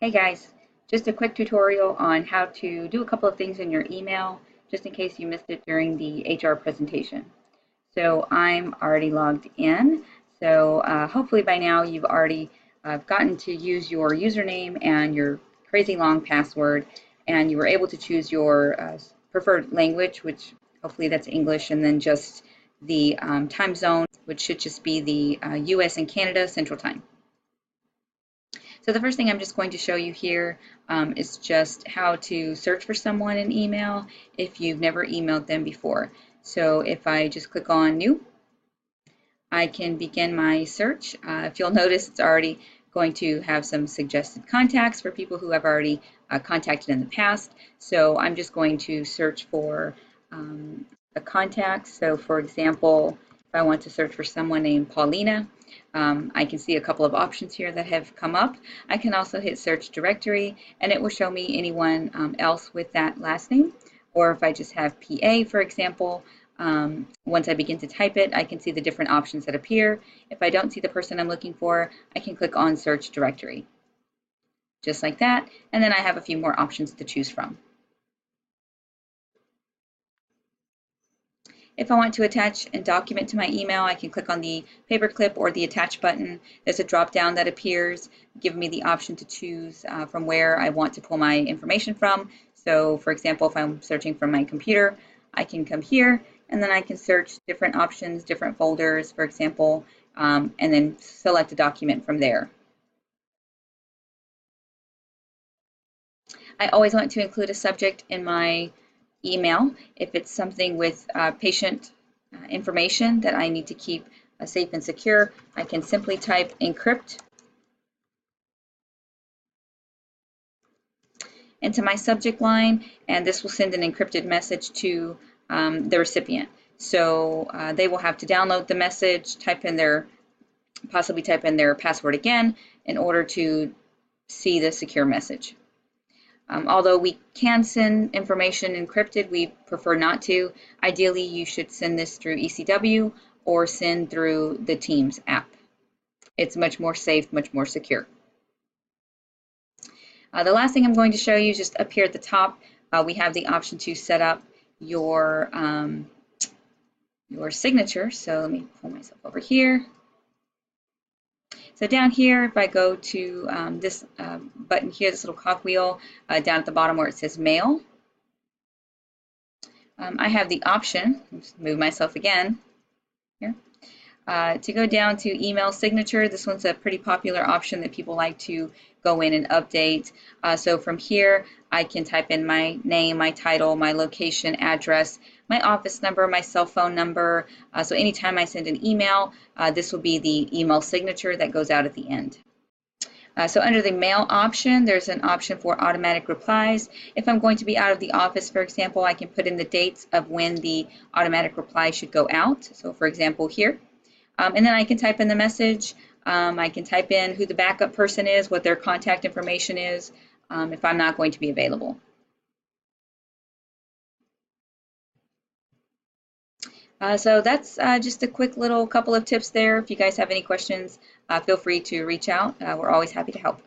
Hey guys, just a quick tutorial on how to do a couple of things in your email, just in case you missed it during the HR presentation. So I'm already logged in, so hopefully by now you've already gotten to use your username and your crazy long password, and you were able to choose your preferred language, which hopefully that's English, and then just the time zone, which should just be the US and Canada Central Time. So the first thing I'm just going to show you here is just how to search for someone in email if you've never emailed them before. So if I just click on New, I can begin my search. If you'll notice, it's already going to have some suggested contacts for people who have already contacted in the past. So I'm just going to search for a contact. So for example, if I want to search for someone named Paulina, I can see a couple of options here that have come up. I can also hit search directory and it will show me anyone else with that last name. Or if I just have PA, for example, once I begin to type it, I can see the different options that appear. If I don't see the person I'm looking for, I can click on search directory. Just like that, and then I have a few more options to choose from. If I want to attach a document to my email, I can click on the paperclip or the attach button. There's a drop down that appears, giving me the option to choose from where I want to pull my information from. So for example, if I'm searching from my computer, I can come here and then I can search different options, different folders, for example, and then select a document from there. I always want to include a subject in my email. If it's something with patient information that I need to keep safe and secure, I can simply type encrypt into my subject line, and this will send an encrypted message to the recipient. So they will have to download the message, possibly type in their password again in order to see the secure message. Although we can send information encrypted, we prefer not to. Ideally, you should send this through ECW or send through the Teams app. It's much more safe, much more secure. The last thing I'm going to show you is just up here at the top, we have the option to set up your signature. So let me pull myself over here. So down here, if I go to this button here, this little cogwheel down at the bottom where it says Mail, I have the option, just move myself again here, to go down to email signature. This one's a pretty popular option that people like to go in and update. So from here, I can type in my name, my title, my location, address, my office number, my cell phone number. So anytime I send an email, this will be the email signature that goes out at the end. So under the mail option, there's an option for automatic replies. If I'm going to be out of the office, for example, I can put in the dates of when the automatic reply should go out. So for example, here. And then I can type in the message. I can type in who the backup person is, what their contact information is, if I'm not going to be available. So that's just a quick little couple of tips there. If you guys have any questions, feel free to reach out. We're always happy to help.